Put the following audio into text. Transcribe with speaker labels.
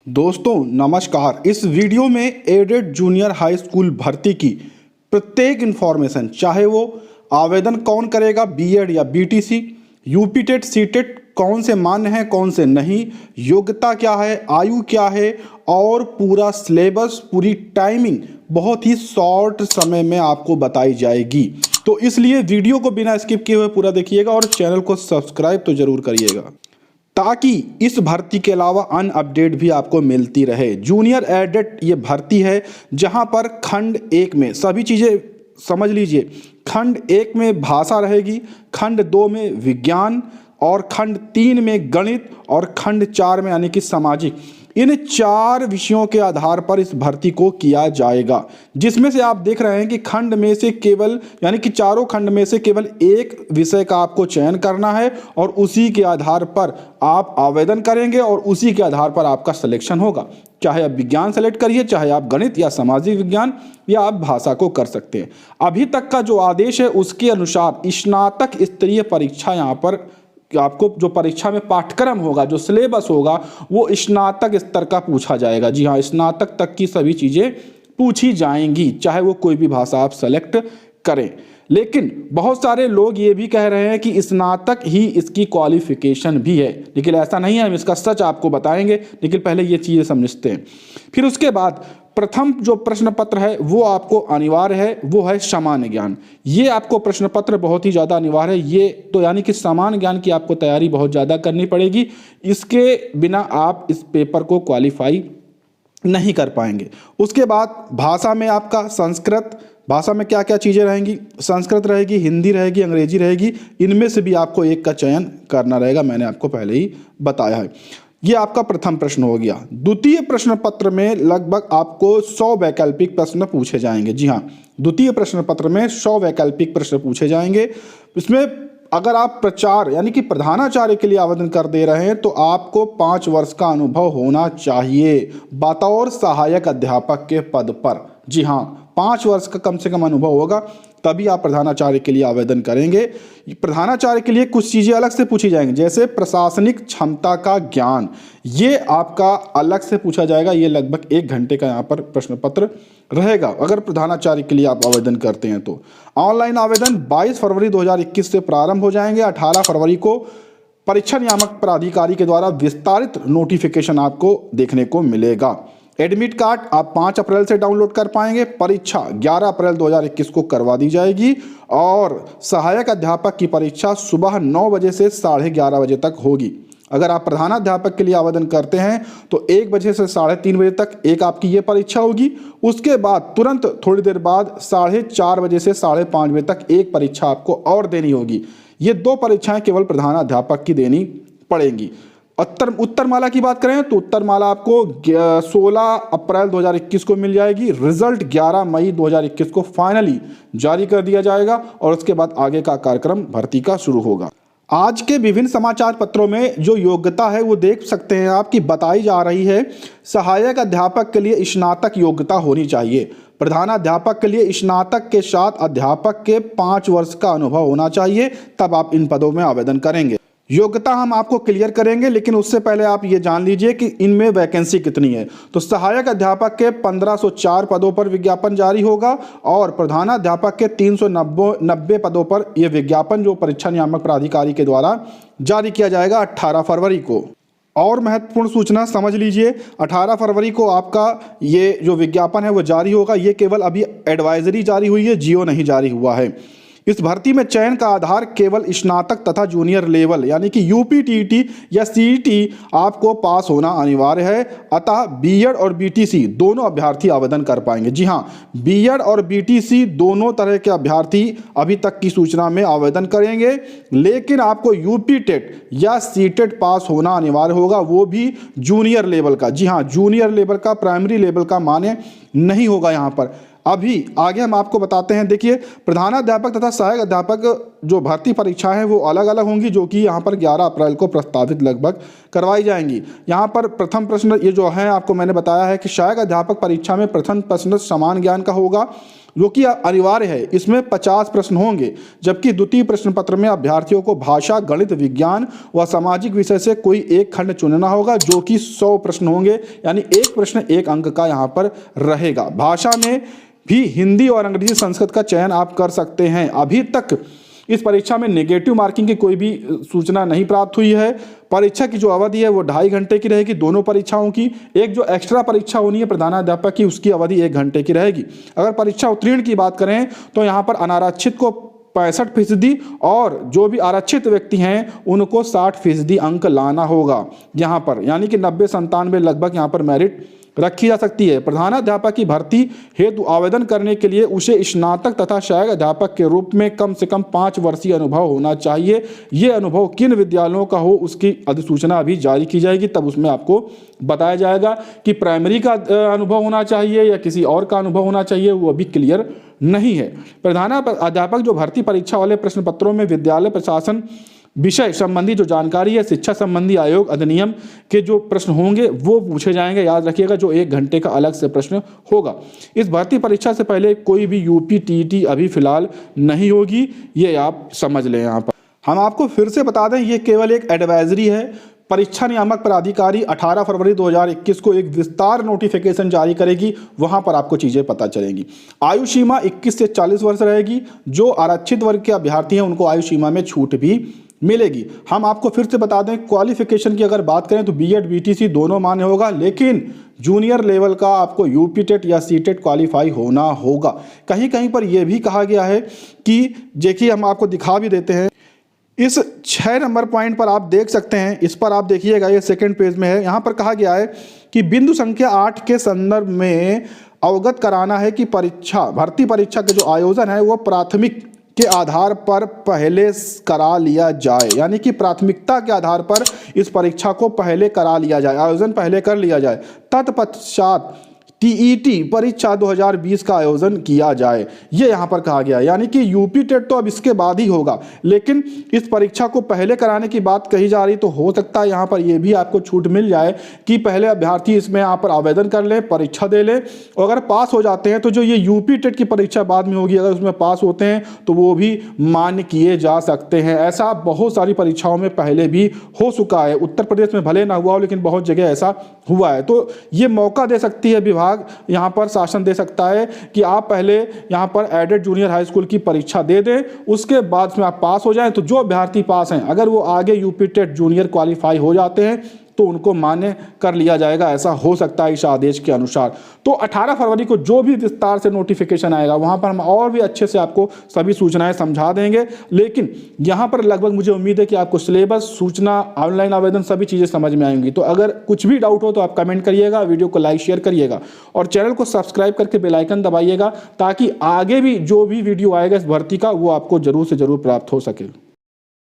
Speaker 1: दोस्तों नमस्कार। इस वीडियो में एडेड जूनियर हाई स्कूल भर्ती की प्रत्येक इन्फॉर्मेशन, चाहे वो आवेदन कौन करेगा, बीएड या बीटीसी, यूपी टेट, सीटेट कौन से मान्य हैं कौन से नहीं, योग्यता क्या है, आयु क्या है और पूरा सिलेबस, पूरी टाइमिंग बहुत ही शॉर्ट समय में आपको बताई जाएगी। तो इसलिए वीडियो को बिना स्किप किए हुए पूरा देखिएगा और चैनल को सब्सक्राइब तो जरूर करिएगा ताकि इस भर्ती के अलावा अन्य अपडेट भी आपको मिलती रहे। जूनियर एडेड ये भर्ती है जहां पर खंड 1 में सभी चीज़ें समझ लीजिए। खंड 1 में भाषा रहेगी, खंड 2 में विज्ञान और खंड 3 में गणित और खंड 4 में यानी कि सामाजिक। इन 4 विषयों के आधार पर इस भर्ती को किया जाएगा, जिसमें से आप देख रहे हैं कि खंड में से केवल यानी कि चारों खंड में से केवल एक विषय का आपको चयन करना है और उसी के आधार पर आप आवेदन करेंगे और उसी के आधार पर आपका सिलेक्शन होगा। चाहे आप विज्ञान सेलेक्ट करिए, चाहे आप गणित या सामाजिक विज्ञान या आप भाषा को कर सकते हैं। अभी तक का जो आदेश है उसके अनुसार स्नातक स्तरीय परीक्षा यहाँ पर आपको जो परीक्षा में पाठ्यक्रम होगा, जो सिलेबस होगा वो स्नातक स्तर का पूछा जाएगा। जी हाँ, स्नातक तक की सभी चीज़ें पूछी जाएंगी, चाहे वो कोई भी भाषा आप सेलेक्ट करें। लेकिन बहुत सारे लोग ये भी कह रहे हैं कि स्नातक ही इसकी क्वालिफिकेशन भी है, लेकिन ऐसा नहीं है। हम इसका सच आपको बताएंगे, लेकिन पहले ये चीज़ें समझते हैं। फिर उसके बाद प्रथम जो प्रश्न पत्र है वो आपको अनिवार्य है, वो है सामान्य ज्ञान। ये आपको प्रश्न पत्र बहुत ही ज़्यादा अनिवार्य है। ये तो यानी कि सामान्य ज्ञान की आपको तैयारी बहुत ज़्यादा करनी पड़ेगी, इसके बिना आप इस पेपर को क्वालिफाई नहीं कर पाएंगे। उसके बाद भाषा में आपका संस्कृत, भाषा में क्या क्या चीज़ें रहेंगी, संस्कृत रहेगी, हिंदी रहेगी, अंग्रेजी रहेगी। इनमें से भी आपको एक का चयन करना रहेगा, मैंने आपको पहले ही बताया है। ये आपका प्रथम प्रश्न हो गया। द्वितीय प्रश्न पत्र में लगभग आपको 100 वैकल्पिक प्रश्न पूछे जाएंगे। जी हाँ, द्वितीय प्रश्न पत्र में 100 वैकल्पिक प्रश्न पूछे जाएंगे। इसमें अगर आप प्रचार यानी कि प्रधानाचार्य के लिए आवेदन कर दे रहे हैं तो आपको 5 वर्ष का अनुभव होना चाहिए बतौर सहायक अध्यापक के पद पर। जी हाँ, 5 वर्ष का कम से कम अनुभव होगा, तभी आप प्रधानाचार्य के लिए आवेदन करेंगे। प्रधानाचार्य के लिए कुछ चीज़ें अलग से पूछी जाएंगी, जैसे प्रशासनिक क्षमता का ज्ञान, ये आपका अलग से पूछा जाएगा। ये लगभग 1 घंटे का यहाँ पर प्रश्न पत्र रहेगा अगर प्रधानाचार्य के लिए आप आवेदन करते हैं तो। ऑनलाइन आवेदन 22 फरवरी 2021 से प्रारंभ हो जाएंगे। 18 फरवरी को परीक्षा नियामक प्राधिकारी के द्वारा विस्तारित नोटिफिकेशन आपको देखने को मिलेगा। एडमिट कार्ड आप 5 अप्रैल से डाउनलोड कर पाएंगे। परीक्षा 11 अप्रैल 2021 को करवा दी जाएगी और सहायक अध्यापक की परीक्षा सुबह 9 बजे से 11:30 बजे तक होगी। अगर आप प्रधानाध्यापक के लिए आवेदन करते हैं तो 1 बजे से 3:30 बजे तक एक आपकी ये परीक्षा होगी। उसके बाद तुरंत थोड़ी देर बाद 4:30 बजे से 5:30 बजे तक एक परीक्षा आपको और देनी होगी। ये 2 परीक्षाएं केवल प्रधानाध्यापक की देनी पड़ेंगी। उत्तरमाला की बात करें तो उत्तरमाला आपको 16 अप्रैल 2021 को मिल जाएगी। रिजल्ट 11 मई 2021 को फाइनली जारी कर दिया जाएगा और उसके बाद आगे का कार्यक्रम भर्ती का शुरू होगा। आज के विभिन्न समाचार पत्रों में जो योग्यता है वो देख सकते हैं आप कि बताई जा रही है। सहायक अध्यापक के लिए स्नातक योग्यता होनी चाहिए। प्रधानाध्यापक के लिए स्नातक के साथ अध्यापक के 5 वर्ष का अनुभव होना चाहिए, तब आप इन पदों में आवेदन करेंगे। योग्यता हम आपको क्लियर करेंगे, लेकिन उससे पहले आप ये जान लीजिए कि इनमें वैकेंसी कितनी है। तो सहायक अध्यापक के 1504 पदों पर विज्ञापन जारी होगा और प्रधानाध्यापक के 390 पदों पर यह विज्ञापन जो परीक्षा नियामक प्राधिकारी के द्वारा जारी किया जाएगा 18 फरवरी को। और महत्वपूर्ण सूचना समझ लीजिए, 18 फरवरी को आपका ये जो विज्ञापन है वो जारी होगा। ये केवल अभी एडवाइजरी जारी हुई है, जियो नहीं जारी हुआ है। इस भर्ती में चयन का आधार केवल स्नातक तथा जूनियर लेवल यानी कि यूपीटीटी या सीईटी आपको पास होना अनिवार्य है। अतः बीएड और बीटीसी दोनों अभ्यर्थी आवेदन कर पाएंगे। जी हाँ, बीएड और बीटीसी दोनों तरह के अभ्यर्थी अभी तक की सूचना में आवेदन करेंगे, लेकिन आपको यूपी टेट या सीटेट पास होना अनिवार्य होगा, वो भी जूनियर लेवल का। जी हाँ, जूनियर लेवल का, प्राइमरी लेवल का मान्य नहीं होगा यहाँ पर। अभी आगे हम आपको बताते हैं। देखिए, प्रधानाध्यापक तथा सहायक अध्यापक जो भर्ती परीक्षा है वो अलग अलग होंगी, जो कि यहाँ पर 11 अप्रैल को प्रस्तावित लगभग करवाई जाएंगी। यहाँ पर प्रथम प्रश्न ये जो है आपको मैंने बताया है कि सहायक अध्यापक परीक्षा में प्रथम प्रश्न समान ज्ञान का होगा। जो कि अनिवार्य है। इसमें 50 प्रश्न होंगे, जबकि द्वितीय प्रश्न पत्र में अभ्यर्थियों को भाषा, गणित, विज्ञान व सामाजिक विषय से कोई एक खंड चुनना होगा, जो कि 100 प्रश्न होंगे, यानी एक प्रश्न 1 अंक का यहाँ पर रहेगा। भाषा में भी हिंदी और अंग्रेजी, संस्कृत का चयन आप कर सकते हैं। अभी तक इस परीक्षा में नेगेटिव मार्किंग की कोई भी सूचना नहीं प्राप्त हुई है। परीक्षा की जो अवधि है वो 2.5 घंटे की रहेगी दोनों परीक्षाओं की। एक जो एक्स्ट्रा परीक्षा होनी है प्रधानाध्यापक की, उसकी अवधि 1 घंटे की रहेगी। अगर परीक्षा उत्तीर्ण की बात करें तो यहाँ पर अनारक्षित को 65% और जो भी आरक्षित व्यक्ति हैं उनको 60% अंक लाना होगा यहाँ पर, यानी कि 90-97 लगभग यहाँ पर मेरिट रखी जा सकती है। प्रधानाध्यापक की भर्ती हेतु आवेदन करने के लिए उसे स्नातक तथा सहायक अध्यापक के रूप में कम से कम 5 वर्षीय अनुभव होना चाहिए। ये अनुभव किन विद्यालयों का हो उसकी अधिसूचना अभी जारी की जाएगी, तब उसमें आपको बताया जाएगा कि प्राइमरी का अनुभव होना चाहिए या किसी और का अनुभव होना चाहिए, वो अभी क्लियर नहीं है। प्रधानाध्यापक जो भर्ती परीक्षा वाले प्रश्न पत्रों में विद्यालय प्रशासन विषय संबंधी जो जानकारी है, शिक्षा संबंधी आयोग अधिनियम के जो प्रश्न होंगे वो पूछे जाएंगे। याद रखिएगा, जो 1 घंटे का अलग से प्रश्न होगा। इस भर्ती परीक्षा से पहले कोई भी यूपी टीईटी अभी फिलहाल नहीं होगी, ये आप समझ लें। यहाँ पर हम आपको फिर से बता दें, ये केवल एक एडवाइजरी है। परीक्षा नियामक प्राधिकारी 18 फरवरी 2021 को एक विस्तार नोटिफिकेशन जारी करेगी, वहां पर आपको चीजें पता चलेंगी। आयु सीमा 21 से 40 वर्ष रहेगी। जो आरक्षित वर्ग के अभ्यर्थी हैं उनको आयु सीमा में छूट भी मिलेगी। हम आपको फिर से बता दें, क्वालिफिकेशन की अगर बात करें तो बीएड बीटीसी दोनों मान्य होगा, लेकिन जूनियर लेवल का आपको यूपी टेट या सीटेट क्वालिफाई होना होगा। कहीं कहीं पर यह भी कहा गया है कि देखिए, हम आपको दिखा भी देते हैं, इस 6 नंबर पॉइंट पर आप देख सकते हैं। इस पर आप देखिएगा, ये सेकंड पेज में है। यहाँ पर कहा गया है कि बिंदु संख्या 8 के संदर्भ में अवगत कराना है कि भर्ती परीक्षा का जो आयोजन है वो प्राथमिक के आधार पर पहले करा लिया जाए, यानी कि प्राथमिकता के आधार पर इस परीक्षा को पहले करा लिया जाए, आयोजन पहले कर लिया जाए। तत्पश्चात टीईटी परीक्षा 2020 का आयोजन किया जाए, ये यहाँ पर कहा गया है। यानी कि यूपी टेट तो अब इसके बाद ही होगा, लेकिन इस परीक्षा को पहले कराने की बात कही जा रही, तो हो सकता है यहाँ पर यह भी आपको छूट मिल जाए कि पहले अभ्यर्थी इसमें यहाँ पर आवेदन कर ले, परीक्षा दे ले, और अगर पास हो जाते हैं तो जो ये यूपी टेट की परीक्षा बाद में होगी, अगर उसमें पास होते हैं तो वो भी मान्य किए जा सकते हैं। ऐसा बहुत सारी परीक्षाओं में पहले भी हो चुका है। उत्तर प्रदेश में भले ना हुआ हो, लेकिन बहुत जगह ऐसा हुआ है। तो ये मौका दे सकती है विभाग, यहां पर शासन दे सकता है कि आप पहले यहां पर एडेड जूनियर हाई स्कूल की परीक्षा दे दें, उसके बाद में आप पास हो जाएं। तो जो अभ्यर्थी पास हैं, अगर वो आगे यूपी टेट जूनियर क्वालिफाई हो जाते हैं तो उनको मान्य कर लिया जाएगा, ऐसा हो सकता है इस आदेश के अनुसार। तो 18 फरवरी को जो भी विस्तार से नोटिफिकेशन आएगा वहां पर हम और भी अच्छे से आपको सभी सूचनाएं समझा देंगे। लेकिन यहां पर लगभग मुझे उम्मीद है कि आपको सिलेबस, सूचना, ऑनलाइन आवेदन सभी चीजें समझ में आएंगी। तो अगर कुछ भी डाउट हो तो आप कमेंट करिएगा, वीडियो को लाइक शेयर करिएगा और चैनल को सब्सक्राइब करके बेल आइकन दबाइएगा, ताकि आगे भी जो भी वीडियो आएगा इस भर्ती का वो आपको जरूर से जरूर प्राप्त हो सके।